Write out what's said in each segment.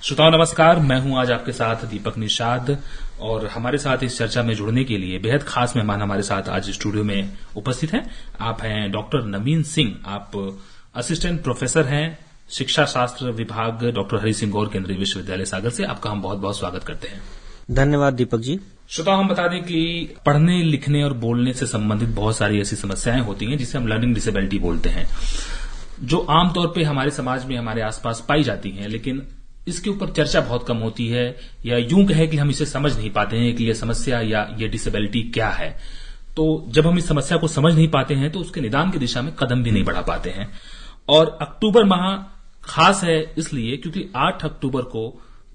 श्रोताओं नमस्कार, मैं हूं आज आपके साथ दीपक निषाद और हमारे साथ इस चर्चा में जुड़ने के लिए बेहद खास मेहमान हमारे साथ आज स्टूडियो में उपस्थित हैं। आप हैं डॉक्टर नवीन सिंह, आप असिस्टेंट प्रोफेसर हैं शिक्षा शास्त्र विभाग डॉक्टर हरि सिंह गौर केंद्रीय विश्वविद्यालय सागर से। आपका हम बहुत बहुत स्वागत करते हैं। धन्यवाद दीपक जी। श्रोताओं हम बता दें कि पढ़ने लिखने और बोलने से संबंधित बहुत सारी ऐसी समस्याएं होती हैं जिसे हम लर्निंग डिसेबिलिटी बोलते हैं, जो आमतौर पर हमारे समाज में हमारे आसपास पाई जाती हैं, लेकिन इसके ऊपर चर्चा बहुत कम होती है, या यूं कहे कि हम इसे समझ नहीं पाते हैं कि यह समस्या या ये डिसेबिलिटी क्या है। तो जब हम इस समस्या को समझ नहीं पाते हैं तो उसके निदान की दिशा में कदम भी नहीं बढ़ा पाते हैं। और अक्टूबर माह खास है इसलिए क्योंकि 8 अक्टूबर को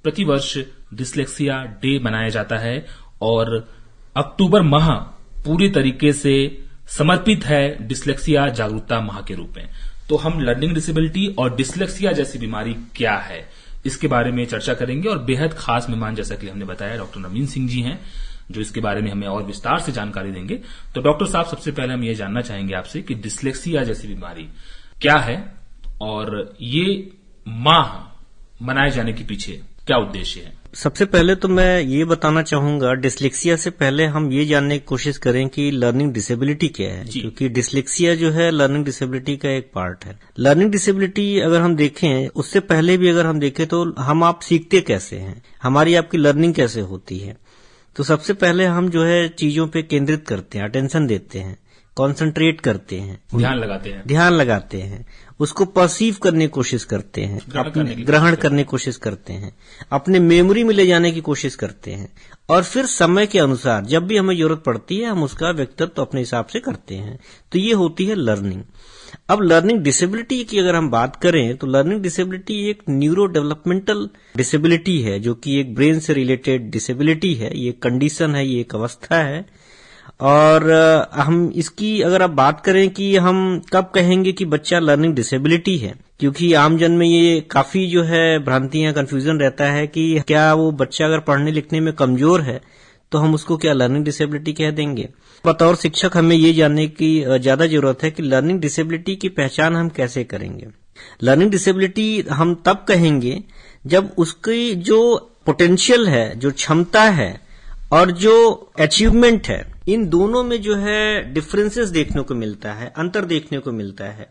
प्रतिवर्ष डिसलेक्सिया डे मनाया जाता है और अक्टूबर माह पूरी तरीके से समर्पित है डिसलेक्सिया जागरूकता माह के रूप में। तो हम लर्निंग डिसेबिलिटी और डिसलेक्सिया जैसी बीमारी क्या है इसके बारे में चर्चा करेंगे और बेहद खास मेहमान जैसा कि हमने बताया डॉक्टर नवीन सिंह जी हैं जो इसके बारे में हमें और विस्तार से जानकारी देंगे। तो डॉक्टर साहब, सबसे पहले हम ये जानना चाहेंगे आपसे कि डिसलेक्सिया जैसी बीमारी क्या है और ये माह मनाए जाने के पीछे क्या उद्देश्य है। सबसे पहले तो मैं ये बताना चाहूंगा, डिसलेक्सिया से पहले हम ये जानने की कोशिश करें कि लर्निंग डिसेबिलिटी क्या है, क्योंकि डिसलेक्सिया जो है लर्निंग डिसेबिलिटी का एक पार्ट है। लर्निंग डिसेबिलिटी अगर हम देखें, उससे पहले भी अगर हम देखें तो हम आप सीखते कैसे हैं, हमारी आपकी लर्निंग कैसे होती है। तो सबसे पहले हम जो है चीजों पे केंद्रित करते हैं, अटेंशन देते हैं, कॉन्सेंट्रेट करते हैं, ध्यान लगाते हैं, उसको परसीव करने की कोशिश करते हैं, ग्रहण करने की कोशिश करते हैं, अपने मेमोरी में ले जाने की कोशिश करते हैं और फिर समय के अनुसार जब भी हमें जरूरत पड़ती है हम उसका व्यक्तित्व अपने हिसाब से करते हैं। तो ये होती है लर्निंग। अब लर्निंग डिसेबिलिटी की अगर हम बात करें तो लर्निंग डिसेबिलिटी एक न्यूरो डेवलपमेंटल डिसेबिलिटी है, जो कि एक ब्रेन से रिलेटेड डिसेबिलिटी है। ये कंडीशन है, ये एक अवस्था है। और हम इसकी अगर आप बात करें कि हम कब कहेंगे कि बच्चा लर्निंग डिसेबिलिटी है, क्योंकि आमजन में ये काफी जो है भ्रांतियां, कंफ्यूजन रहता है कि क्या वो बच्चा अगर पढ़ने लिखने में कमजोर है तो हम उसको क्या लर्निंग डिसेबिलिटी कह देंगे। बतौर शिक्षक हमें ये जानने की ज्यादा जरूरत है कि लर्निंग डिसेबिलिटी की पहचान हम कैसे करेंगे। लर्निंग डिसेबिलिटी हम तब कहेंगे जब उसकी जो पोटेंशियल है, जो क्षमता है और जो अचीवमेंट है, इन दोनों में जो है डिफरेंसेस देखने को मिलता है, अंतर देखने को मिलता है।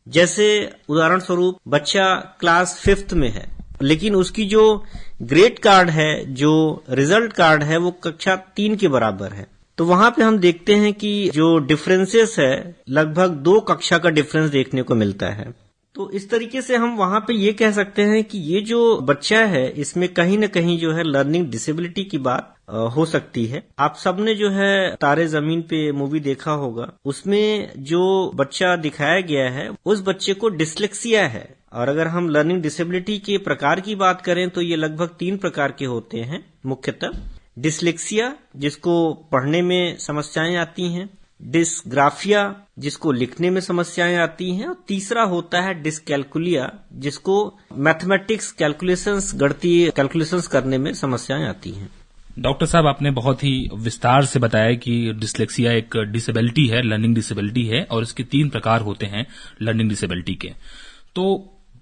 जैसे उदाहरण स्वरूप बच्चा क्लास 5th में है, लेकिन उसकी जो ग्रेड कार्ड है, जो रिजल्ट कार्ड है, वो कक्षा 3 के बराबर है। तो वहां पे हम देखते हैं कि जो डिफरेंसेस है लगभग 2 कक्षा का डिफरेंस देखने को मिलता है। तो इस तरीके से हम वहां पे ये कह सकते हैं कि ये जो बच्चा है इसमें कहीं न कहीं जो है लर्निंग डिसेबिलिटी की बात हो सकती है। आप सबने जो है तारे जमीन पे मूवी देखा होगा, उसमें जो बच्चा दिखाया गया है उस बच्चे को डिसलेक्सिया है। और अगर हम लर्निंग डिसेबिलिटी के प्रकार की बात करें तो ये लगभग 3 प्रकार के होते हैं मुख्यतः। डिसलेक्सिया जिसको पढ़ने में समस्याएं आती हैं, डिसग्राफिया जिसको लिखने में समस्याएं आती हैं, और तीसरा होता है डिसकैलकुलिया जिसको मैथमेटिक्स कैलकुलेशंस, गणितीय कैलकुलेशंस करने में समस्याएं आती हैं। डॉक्टर साहब, आपने बहुत ही विस्तार से बताया कि डिसलेक्सिया एक डिसेबिलिटी है, लर्निंग डिसेबिलिटी है और इसके 3 प्रकार होते हैं लर्निंग डिसेबिलिटी के। तो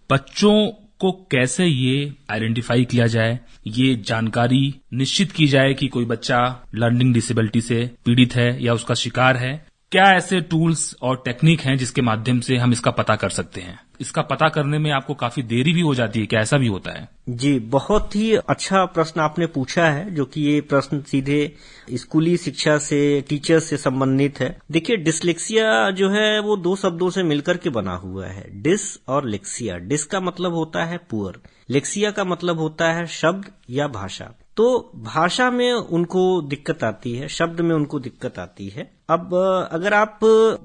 बच्चों को कैसे ये आइडेंटिफाई किया जाए, ये जानकारी निश्चित की जाए कि कोई बच्चा लर्निंग डिसेबिलिटी से पीड़ित है या उसका शिकार है। क्या ऐसे टूल्स और टेक्निक हैं जिसके माध्यम से हम इसका पता कर सकते हैं? इसका पता करने में आपको काफी देरी भी हो जाती है, क्या ऐसा भी होता है? जी, बहुत ही अच्छा प्रश्न आपने पूछा है, जो कि ये प्रश्न सीधे स्कूली शिक्षा से, टीचर से संबंधित है। देखिए, डिसलेक्सिया जो है वो 2 शब्दों से मिलकर के बना हुआ है, डिस और लेक्सिया। डिस का मतलब होता है पुअर, लेक्सिया का मतलब होता है शब्द या भाषा। तो भाषा में उनको दिक्कत आती है, शब्द में उनको दिक्कत आती है। अब अगर आप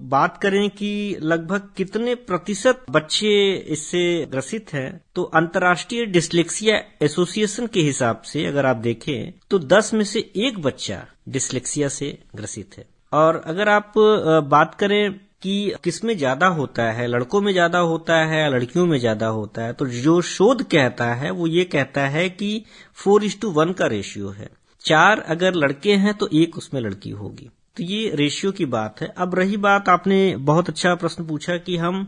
बात करें कि लगभग कितने प्रतिशत बच्चे इससे ग्रसित हैं, तो अंतर्राष्ट्रीय डिसलेक्सिया एसोसिएशन के हिसाब से अगर आप देखें तो 10 में से 1 बच्चा डिसलेक्सिया से ग्रसित है। और अगर आप बात करें कि किसमें ज्यादा होता है, लड़कों में ज्यादा होता है या लड़कियों में ज्यादा होता है, तो जो शोध कहता है वो ये कहता है कि 4:1 का रेशियो है। 4 अगर लड़के हैं तो 1 उसमें लड़की होगी। तो ये रेशियो की बात है। अब रही बात, आपने बहुत अच्छा प्रश्न पूछा कि हम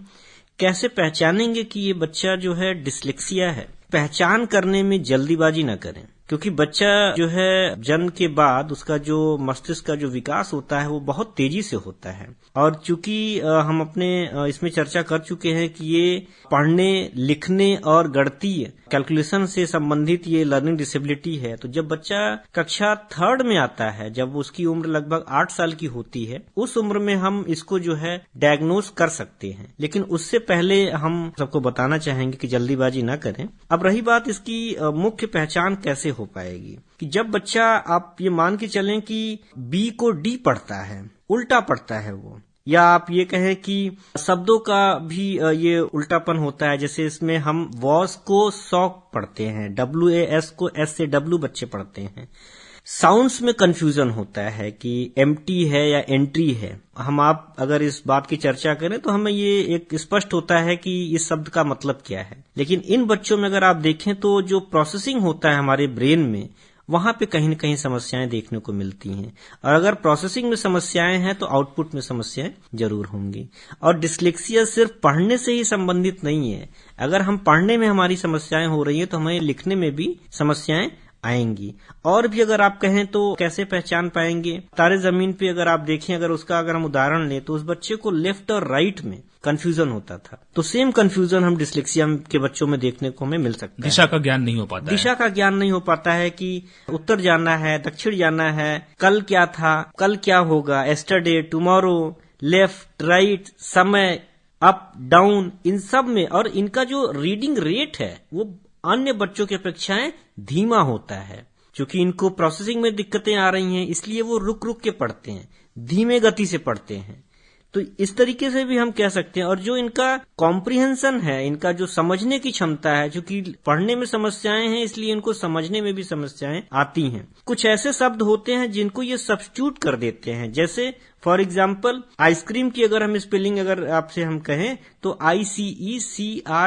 कैसे पहचानेंगे कि ये बच्चा जो है डिसलेक्सिया है। पहचान करने में जल्दीबाजी न करें, क्योंकि बच्चा जो है जन्म के बाद उसका जो मस्तिष्क का जो विकास होता है वो बहुत तेजी से होता है। और चूंकि हम अपने इसमें चर्चा कर चुके हैं कि ये पढ़ने, लिखने और गणितीय कैलकुलेशन से संबंधित ये लर्निंग डिसेबिलिटी है, तो जब बच्चा कक्षा 3rd में आता है, जब उसकी उम्र लगभग 8 साल की होती है, उस उम्र में हम इसको जो है डायग्नोज कर सकते हैं। लेकिन उससे पहले हम सबको बताना चाहेंगे कि जल्दीबाजी न करें। अब रही बात इसकी मुख्य पहचान कैसे हो पाएगी, कि जब बच्चा, आप ये मान के चलें कि बी को डी पढ़ता है, उल्टा पढ़ता है वो, या आप ये कहें कि शब्दों का भी ये उल्टापन होता है। जैसे इसमें हम वॉस को सॉ पढ़ते हैं, WAS को S से W बच्चे पढ़ते हैं। साउंड्स में कंफ्यूजन होता है कि एम्प्टी है या एंट्री है। आप अगर इस बात की चर्चा करें तो हमें ये एक स्पष्ट होता है कि इस शब्द का मतलब क्या है। लेकिन इन बच्चों में अगर आप देखें तो जो प्रोसेसिंग होता है हमारे ब्रेन में, वहां पे कहीं न कहीं समस्याएं देखने को मिलती हैं। और अगर प्रोसेसिंग में समस्याएं हैं तो आउटपुट में समस्याएं जरूर होंगी। और डिस्लेक्सिया सिर्फ पढ़ने से ही संबंधित नहीं है। अगर हम पढ़ने में हमारी समस्याएं हो रही हैं तो हमें लिखने में भी समस्याएं आएंगी। और भी अगर आप कहें तो कैसे पहचान पाएंगे, तारे जमीन पे अगर आप देखें, अगर हम उदाहरण लें तो उस बच्चे को लेफ्ट और राइट में कंफ्यूजन होता था, तो सेम कंफ्यूजन हम डिस्लेक्सिया के बच्चों में देखने को हमें मिल सकता है। दिशा का ज्ञान नहीं हो पाता, दिशा का ज्ञान नहीं हो पाता है कि उत्तर जाना है, दक्षिण जाना है, कल क्या था, कल क्या होगा, एस्टरडे, टुमारो, लेफ्ट, राइट, समय, अप, डाउन, इन सब में। और इनका जो रीडिंग रेट है वो अन्य बच्चों की अपेक्षाएं धीमा होता है। क्योंकि इनको प्रोसेसिंग में दिक्कतें आ रही हैं, इसलिए वो रुक रुक के पढ़ते हैं, धीमे गति से पढ़ते हैं। तो इस तरीके से भी हम कह सकते हैं। और जो इनका कॉम्प्रिहेंशन है, इनका जो समझने की क्षमता है, क्योंकि पढ़ने में समस्याएं हैं इसलिए इनको समझने में भी समस्याएं आती हैं। कुछ ऐसे शब्द होते हैं जिनको ये सब्स्टिट्यूट कर देते हैं। जैसे फॉर एग्जाम्पल आइसक्रीम की अगर हम स्पेलिंग अगर आपसे हम कहें तो ICECREAM,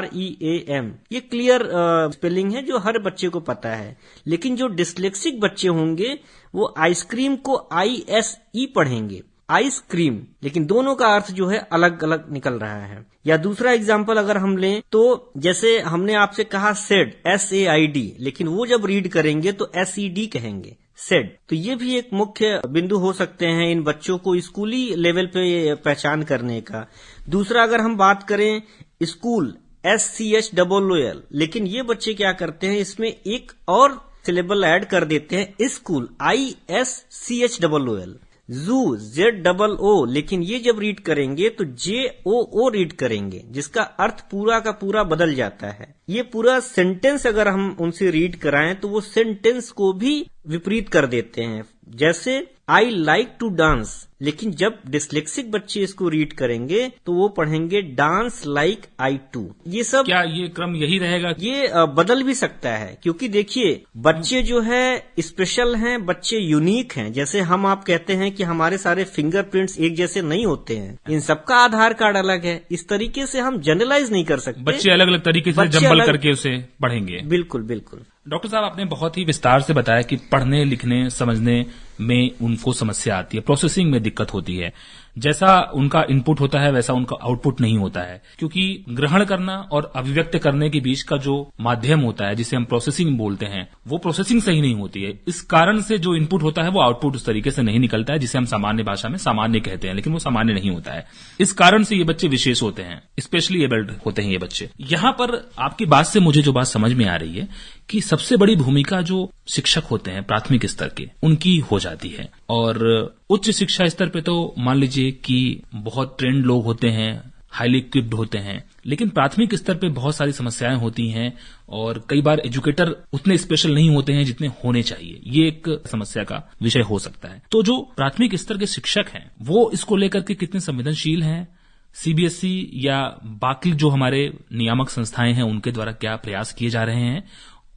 ये क्लियर स्पेलिंग है जो हर बच्चे को पता है। लेकिन जो डिस्लेक्सिक बच्चे होंगे वो आइसक्रीम को ISE पढ़ेंगे, आइसक्रीम, लेकिन दोनों का अर्थ जो है अलग अलग निकल रहा है। या दूसरा एग्जाम्पल अगर हम लें तो जैसे हमने आपसे कहा सेड, SAID, लेकिन वो जब रीड करेंगे तो SED कहेंगे, सेड। तो ये भी एक मुख्य बिंदु हो सकते हैं इन बच्चों को स्कूली लेवल पे पहचान करने का। दूसरा अगर हम बात करें स्कूल, SCHOOL, लेकिन ये बच्चे क्या करते हैं, इसमें एक और सिलेबल ऐड कर देते हैं, स्कूल, ISCHOOL। जू, ZOO, लेकिन ये जब रीड करेंगे तो JOO रीड करेंगे, जिसका अर्थ पूरा का पूरा बदल जाता है। ये पूरा सेंटेंस अगर हम उनसे रीड कराएं तो वो सेंटेंस को भी विपरीत कर देते हैं। जैसे I like to dance, लेकिन जब डिस्लेक्सिक बच्चे इसको रीड करेंगे तो वो पढ़ेंगे डांस लाइक I too। ये सब, क्या ये क्रम यही रहेगा? ये बदल भी सकता है, क्योंकि देखिए बच्चे जो है स्पेशल हैं, बच्चे यूनिक हैं। जैसे हम आप कहते हैं कि हमारे सारे फिंगरप्रिंट्स एक जैसे नहीं होते हैं, इन सबका आधार कार्ड अलग है। इस तरीके से हम जनरलाइज नहीं कर सकते। बच्चे अलग अलग तरीके से जंबल करके उसे पढ़ेंगे। बिल्कुल बिल्कुल। डॉक्टर साहब, आपने बहुत ही विस्तार से बताया कि पढ़ने, लिखने, समझने में उनको समस्या आती है, प्रोसेसिंग में दिक्कत होती है। जैसा उनका इनपुट होता है वैसा उनका आउटपुट नहीं होता है, क्योंकि ग्रहण करना और अभिव्यक्त करने के बीच का जो माध्यम होता है, जिसे हम प्रोसेसिंग बोलते हैं, वो प्रोसेसिंग सही नहीं होती है। इस कारण से जो इनपुट होता है वो आउटपुट उस तरीके से नहीं निकलता है, जिसे हम सामान्य भाषा में सामान्य कहते हैं, लेकिन वो सामान्य नहीं होता है। इस कारण से ये बच्चे विशेष होते हैं, स्पेशली एबल्ड होते हैं ये बच्चे। यहां पर आपकी बात से मुझे जो बात समझ में आ रही है कि सबसे बड़ी भूमिका जो शिक्षक होते हैं प्राथमिक स्तर के, उनकी हो जाती है। और उच्च शिक्षा स्तर पे तो मान लीजिए कि बहुत ट्रेंड लोग होते हैं, हाईली इक्विप्ड होते हैं, लेकिन प्राथमिक स्तर पे बहुत सारी समस्याएं होती हैं और कई बार एजुकेटर उतने स्पेशल नहीं होते हैं जितने होने चाहिए। ये एक समस्या का विषय हो सकता है। तो जो प्राथमिक स्तर के शिक्षक हैं वो इसको लेकर के कितने संवेदनशील हैं, CBSE या बाकी जो हमारे नियामक संस्थाएं हैं उनके द्वारा क्या प्रयास किए जा रहे हैं,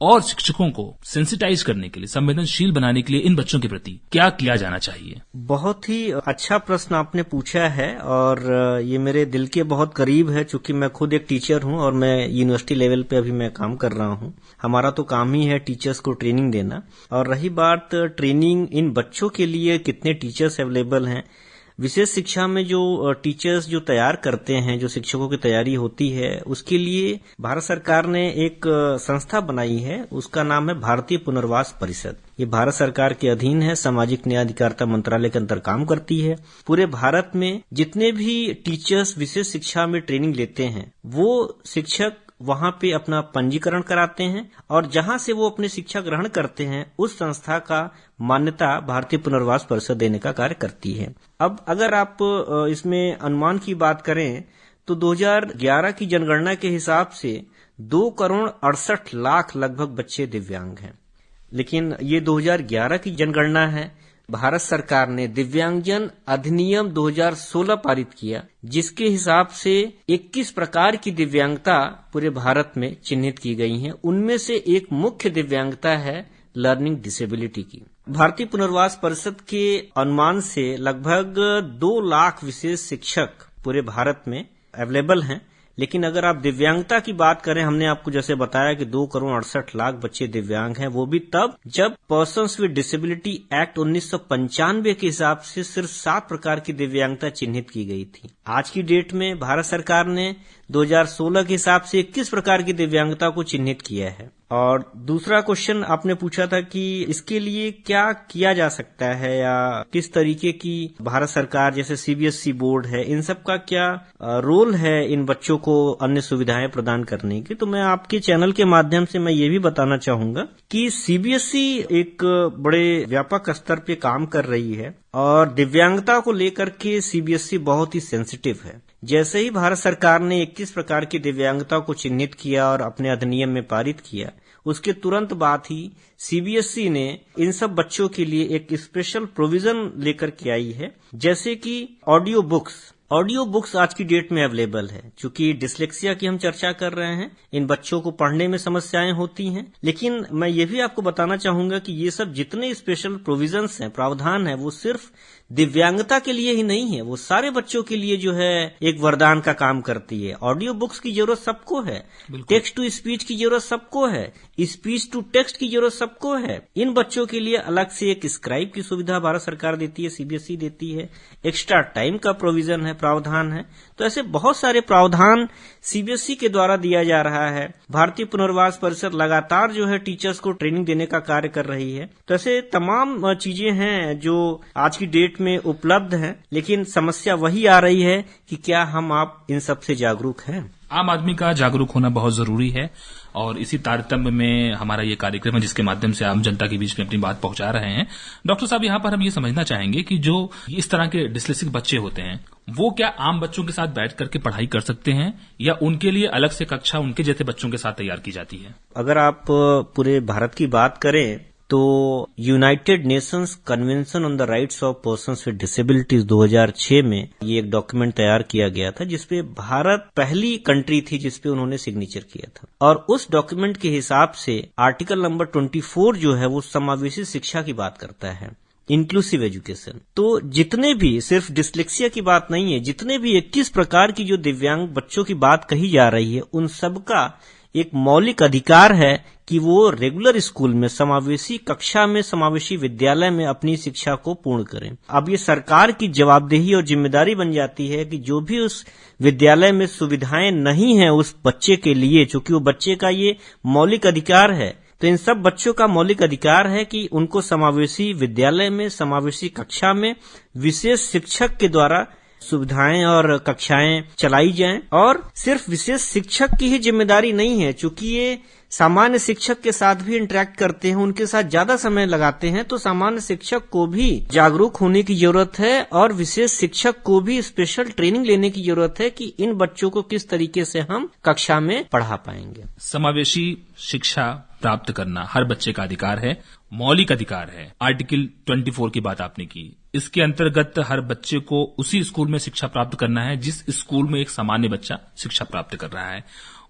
और शिक्षकों को सेंसिटाइज करने के लिए, संवेदनशील बनाने के लिए इन बच्चों के प्रति क्या किया जाना चाहिए? बहुत ही अच्छा प्रश्न आपने पूछा है और ये मेरे दिल के बहुत करीब है, क्योंकि मैं खुद एक टीचर हूं और मैं यूनिवर्सिटी लेवल पे अभी मैं काम कर रहा हूं। हमारा तो काम ही है टीचर्स को ट्रेनिंग देना। और रही बात ट्रेनिंग, इन बच्चों के लिए कितने टीचर्स अवेलेबल हैं, विशेष शिक्षा में जो टीचर्स जो तैयार करते हैं, जो शिक्षकों की तैयारी होती है, उसके लिए भारत सरकार ने एक संस्था बनाई है। उसका नाम है भारतीय पुनर्वास परिषद। ये भारत सरकार के अधीन है, सामाजिक न्याय अधिकारिता मंत्रालय के अंदर काम करती है। पूरे भारत में जितने भी टीचर्स विशेष शिक्षा में ट्रेनिंग लेते हैं, वो शिक्षक वहां पे अपना पंजीकरण कराते हैं और जहां से वो अपनी शिक्षा ग्रहण करते हैं, उस संस्था का मान्यता भारतीय पुनर्वास परिषद देने का कार्य करती है। अब अगर आप इसमें अनुमान की बात करें तो 2011 की जनगणना के हिसाब से 2,68,00,000 लगभग बच्चे दिव्यांग हैं। लेकिन ये 2011 की जनगणना है। भारत सरकार ने दिव्यांगजन अधिनियम 2016 पारित किया, जिसके हिसाब से 21 प्रकार की दिव्यांगता पूरे भारत में चिन्हित की गई हैं। उनमें से एक मुख्य दिव्यांगता है लर्निंग डिसेबिलिटी की। भारतीय पुनर्वास परिषद के अनुमान से लगभग 2 लाख विशेष शिक्षक पूरे भारत में अवेलेबल हैं। लेकिन अगर आप दिव्यांगता की बात करें, हमने आपको जैसे बताया कि 2,68,00,000 बच्चे दिव्यांग हैं, वो भी तब जब पर्सन्स विद डिसेबिलिटी एक्ट 1995 के हिसाब से सिर्फ 7 प्रकार की दिव्यांगता चिन्हित की गई थी। आज की डेट में भारत सरकार ने 2016 के हिसाब से 21 प्रकार की दिव्यांगता को चिन्हित किया है। और दूसरा क्वेश्चन आपने पूछा था कि इसके लिए क्या किया जा सकता है या किस तरीके की भारत सरकार, जैसे सीबीएसई बोर्ड है, इन सब का क्या रोल है इन बच्चों को अन्य सुविधाएं प्रदान करने की। तो मैं आपके चैनल के माध्यम से मैं ये भी बताना चाहूंगा कि सीबीएसई एक बड़े व्यापक स्तर पे काम कर रही है और दिव्यांगता को लेकर के सीबीएसई बहुत ही सेंसिटिव है। जैसे ही भारत सरकार ने 21 प्रकार की दिव्यांगता को चिन्हित किया और अपने अधिनियम में पारित किया, उसके तुरंत बाद ही सीबीएसई ने इन सब बच्चों के लिए एक स्पेशल प्रोविजन लेकर के आई है, जैसे कि ऑडियो बुक्स आज की डेट में अवेलेबल है। चूंकि डिस्लेक्सिया की हम चर्चा कर रहे हैं, इन बच्चों को पढ़ने में समस्याएं होती हैं, लेकिन मैं ये भी आपको बताना चाहूंगा कि ये सब जितने स्पेशल प्रोविजंस हैं, प्रावधान है, वो सिर्फ दिव्यांगता के लिए ही नहीं है, वो सारे बच्चों के लिए जो है एक वरदान का काम करती है। ऑडियो बुक्स की जरूरत सबको है, टेक्स्ट टू स्पीच की जरूरत सबको है, स्पीच टू टेक्स्ट की जरूरत सबको है। इन बच्चों के लिए अलग से एक स्क्राइब की सुविधा भारत सरकार देती है, सीबीएसई देती है, एक्स्ट्रा टाइम का प्रोविजन है, प्रावधान है। तो ऐसे बहुत सारे प्रावधान सीबीएसई के द्वारा दिया जा रहा है। भारतीय पुनर्वास परिषद लगातार जो है टीचर्स को ट्रेनिंग देने का कार्य कर रही है। तो ऐसे तमाम चीजें हैं जो आज की डेट में उपलब्ध हैं, लेकिन समस्या वही आ रही है कि क्या हम आप इन सब से जागरूक हैं। आम आदमी का जागरूक होना बहुत जरूरी है और इसी तारतम्य में हमारा ये कार्यक्रम है, जिसके माध्यम से आम जनता के बीच में अपनी बात पहुंचा रहे हैं। डॉक्टर साहब, यहाँ पर हम ये समझना चाहेंगे कि जो इस तरह के डिस्लेक्सिक बच्चे होते हैं, वो क्या आम बच्चों के साथ बैठ करके पढ़ाई कर सकते हैं या उनके लिए अलग से कक्षा उनके जैसे बच्चों के साथ तैयार की जाती है? अगर आप पूरे भारत की बात करें तो United Nations convention on the rights of persons with disabilities 2006 में ये एक डॉक्यूमेंट तैयार किया गया था, जिसपे भारत पहली कंट्री थी जिसपे उन्होंने सिग्नेचर किया था। और उस डॉक्यूमेंट के हिसाब से आर्टिकल नंबर 24 जो है वो समावेशी शिक्षा की बात करता है, इंक्लूसिव एजुकेशन। तो जितने भी, सिर्फ डिस्लेक्सिया की बात नहीं है, जितने भी 21 प्रकार की जो दिव्यांग बच्चों की बात कही जा रही है, उन सबका एक मौलिक अधिकार है कि वो रेगुलर स्कूल में, समावेशी कक्षा में, समावेशी विद्यालय में अपनी शिक्षा को पूर्ण करें। अब ये सरकार की जवाबदेही और जिम्मेदारी बन जाती है कि जो भी उस विद्यालय में सुविधाएं नहीं है उस बच्चे के लिए, चूंकि वो बच्चे का ये मौलिक अधिकार है, तो इन सब बच्चों का मौलिक अधिकार है कि उनको समावेशी विद्यालय में, समावेशी कक्षा में विशेष शिक्षक के द्वारा सुविधाएं और कक्षाएं चलाई जाएं। और सिर्फ विशेष शिक्षक की ही जिम्मेदारी नहीं है, चूंकि ये सामान्य शिक्षक के साथ भी इंटरेक्ट करते हैं, उनके साथ ज्यादा समय लगाते हैं, तो सामान्य शिक्षक को भी जागरूक होने की जरूरत है और विशेष शिक्षक को भी स्पेशल ट्रेनिंग लेने की जरूरत है कि इन बच्चों को किस तरीके से हम कक्षा में पढ़ा पाएंगे। समावेशी शिक्षा प्राप्त करना हर बच्चे का अधिकार है, मौलिक अधिकार है। आर्टिकल 24 की बात आपने की, इसके अंतर्गत हर बच्चे को उसी स्कूल में शिक्षा प्राप्त करना है जिस स्कूल में एक सामान्य बच्चा शिक्षा प्राप्त कर रहा है।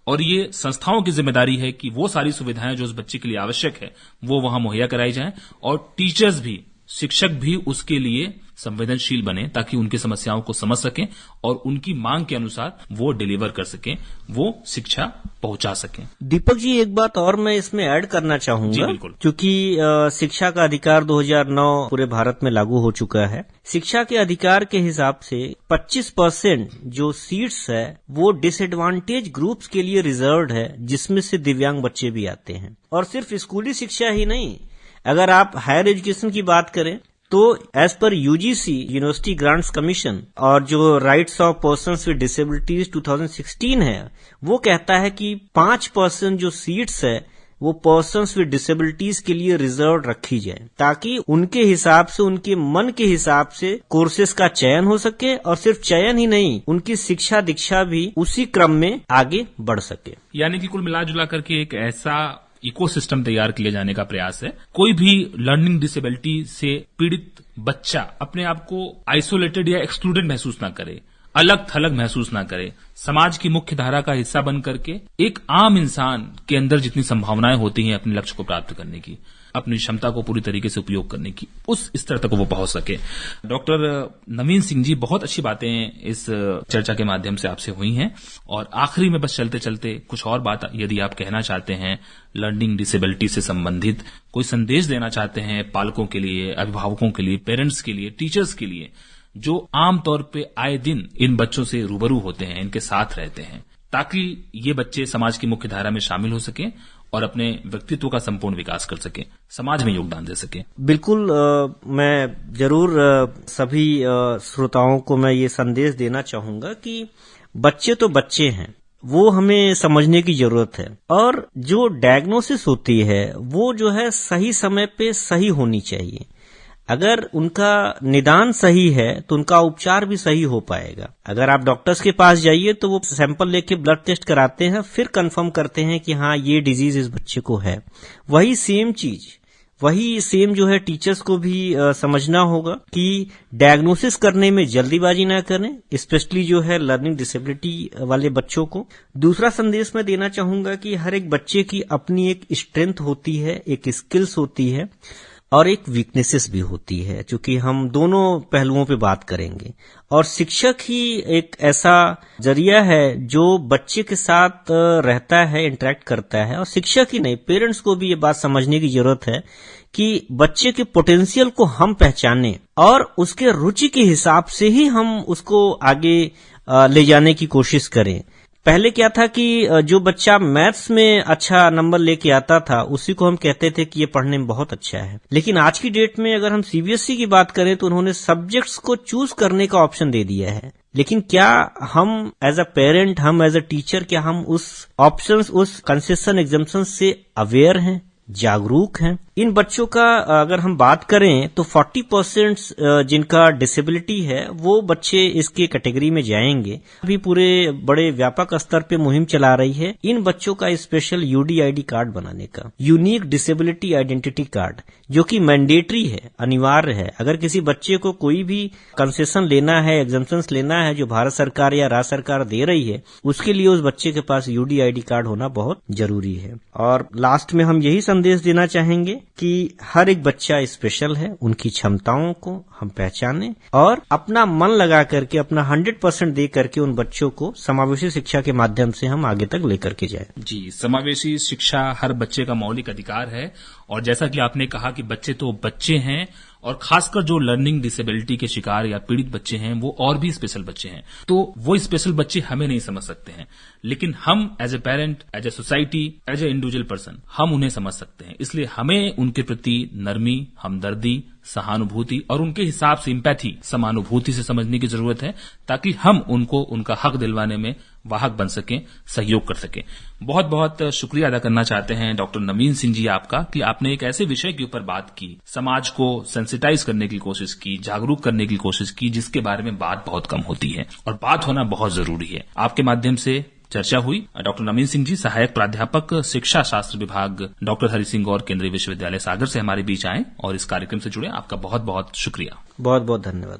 और ये संस्थाओं की जिम्मेदारी है कि वो सारी सुविधाएं जो उस बच्चे के लिए आवश्यक है वो वहां मुहैया कराई जाएं और टीचर्स भी, शिक्षक भी उसके लिए संवेदनशील बने ताकि उनकी समस्याओं को समझ सकें और उनकी मांग के अनुसार वो डिलीवर कर सकें, वो शिक्षा पहुंचा सकें। दीपक जी, एक बात और मैं इसमें ऐड करना चाहूंगा, क्योंकि शिक्षा का अधिकार 2009 पूरे भारत में लागू हो चुका है। शिक्षा के अधिकार के हिसाब से 25% जो सीट्स है वो डिसएडवांटेज ग्रुप्स के लिए रिजर्व्ड है, जिसमें से दिव्यांग बच्चे भी आते हैं। और सिर्फ स्कूली शिक्षा ही नहीं, अगर आप हायर एजुकेशन की बात करें तो as per UGC university grants commission और जो rights of persons with disabilities 2016 है, वो कहता है कि 5% जो सीट्स है वो पर्सन्स विद डिसेबिलिटीज के लिए रिजर्व रखी जाए, ताकि उनके हिसाब से, उनके मन के हिसाब से कोर्सेज का चयन हो सके, और सिर्फ चयन ही नहीं, उनकी शिक्षा दीक्षा भी उसी क्रम में आगे बढ़ सके। यानी कि कुल मिला जुला करके एक ऐसा इकोसिस्टम तैयार किए जाने का प्रयास है। कोई भी लर्निंग डिसेबिलिटी से पीड़ित बच्चा अपने आप को आइसोलेटेड या एक्सक्लूडेड महसूस ना करे, अलग थलग महसूस ना करे, समाज की मुख्य धारा का हिस्सा बन करके एक आम इंसान के अंदर जितनी संभावनाएं होती हैं अपने लक्ष्य को प्राप्त करने की, अपनी क्षमता को पूरी तरीके से उपयोग करने की, उस स्तर तक वो पहुंच सके। डॉक्टर नवीन सिंह जी, बहुत अच्छी बातें इस चर्चा के माध्यम से आपसे हुई हैं, और आखिरी में बस चलते चलते कुछ और बात यदि आप कहना चाहते हैं, लर्निंग डिसेबिलिटी से संबंधित कोई संदेश देना चाहते हैं पालकों के लिए, अभिभावकों के लिए, पेरेंट्स के लिए, टीचर्स के लिए, जो आमतौर पे आए दिन इन बच्चों से रूबरू होते हैं, इनके साथ रहते हैं, ताकि ये बच्चे समाज की मुख्य धारा में शामिल हो सकें और अपने व्यक्तित्व का संपूर्ण विकास कर सके, समाज में योगदान दे सके। बिल्कुल, मैं जरूर सभी श्रोताओं को मैं ये संदेश देना चाहूंगा कि बच्चे तो बच्चे हैं, वो हमें समझने की जरूरत है, और जो डायग्नोसिस होती है वो जो है सही समय पे सही होनी चाहिए। अगर उनका निदान सही है तो उनका उपचार भी सही हो पाएगा। अगर आप डॉक्टर्स के पास जाइए तो वो सैंपल लेके ब्लड टेस्ट कराते हैं, फिर कंफर्म करते हैं कि हाँ ये डिजीज इस बच्चे को है। वही सेम जो है टीचर्स को भी समझना होगा कि डायग्नोसिस करने में जल्दीबाजी ना करें, स्पेशली जो है लर्निंग डिसेबिलिटी वाले बच्चों को। दूसरा संदेश मैं देना चाहूंगा कि हर एक बच्चे की अपनी एक स्ट्रेंथ होती है, एक स्किल्स होती है, और एक वीकनेसेस भी होती है, क्योंकि हम दोनों पहलुओं पे बात करेंगे। और शिक्षक ही एक ऐसा जरिया है जो बच्चे के साथ रहता है, इंटरेक्ट करता है, और शिक्षक ही नहीं, पेरेंट्स को भी ये बात समझने की जरूरत है कि बच्चे के पोटेंशियल को हम पहचानें और उसके रुचि के हिसाब से ही हम उसको आगे ले जाने की कोशिश करें। पहले क्या था कि जो बच्चा मैथ्स में अच्छा नंबर लेके आता था उसी को हम कहते थे कि ये पढ़ने में बहुत अच्छा है, लेकिन आज की डेट में अगर हम सीबीएसई की बात करें तो उन्होंने सब्जेक्ट्स को चूज करने का ऑप्शन दे दिया है। लेकिन क्या हम एज अ पेरेंट, हम एज अ टीचर, क्या हम उस ऑप्शंस, उस कंसेशन एग्जाम्पशन से अवेयर हैं, जागरूक हैं? इन बच्चों का अगर हम बात करें तो 40% जिनका डिसेबिलिटी है वो बच्चे इसके कैटेगरी में जाएंगे। अभी पूरे बड़े व्यापक स्तर पे मुहिम चला रही है इन बच्चों का स्पेशल यूडीआईडी कार्ड बनाने का, यूनिक डिसेबिलिटी आइडेंटिटी कार्ड, जो कि मैंडेटरी है, अनिवार्य है। अगर किसी बच्चे को कोई भी कंसेशन लेना है, एग्जाम्पशंस लेना है जो भारत सरकार या राज्य सरकार दे रही है, उसके लिए उस बच्चे के पास यूडीआईडी कार्ड होना बहुत जरूरी है। और लास्ट में हम यही संदेश देना चाहेंगे कि हर एक बच्चा स्पेशल है, उनकी क्षमताओं को हम पहचानें और अपना मन लगा करके, अपना 100% दे करके उन बच्चों को समावेशी शिक्षा के माध्यम से हम आगे तक लेकर के जाएं। जी, समावेशी शिक्षा हर बच्चे का मौलिक अधिकार है, और जैसा कि आपने कहा कि बच्चे तो बच्चे हैं, और खासकर जो लर्निंग डिसेबिलिटी के शिकार या पीड़ित बच्चे हैं वो और भी स्पेशल बच्चे हैं। तो वो स्पेशल बच्चे हमें नहीं समझ सकते हैं, लेकिन हम as a parent, as a society, as a individual person हम उन्हें समझ सकते हैं। इसलिए हमें उनके प्रति नरमी, हमदर्दी, सहानुभूति और उनके हिसाब से एम्पैथी, समानुभूति से समझने की जरूरत है, ताकि हम उनको उनका हक दिलवाने में वाहक बन सकें, सहयोग कर सकें। बहुत बहुत शुक्रिया अदा करना चाहते हैं डॉक्टर नवीन सिंह जी आपका कि आपने एक ऐसे विषय के ऊपर बात की, समाज को सेंसिटाइज करने की कोशिश की, जागरूक करने की कोशिश की, जिसके बारे में बात बहुत कम होती है और बात होना बहुत जरूरी है। आपके माध्यम से चर्चा हुई। डॉक्टर नवीन सिंह जी, सहायक प्राध्यापक शिक्षा शास्त्र विभाग, डॉक्टर हरि सिंह गौर केंद्रीय विश्वविद्यालय सागर से हमारे बीच आए और इस कार्यक्रम से जुड़े। आपका बहुत बहुत शुक्रिया। बहुत बहुत धन्यवाद।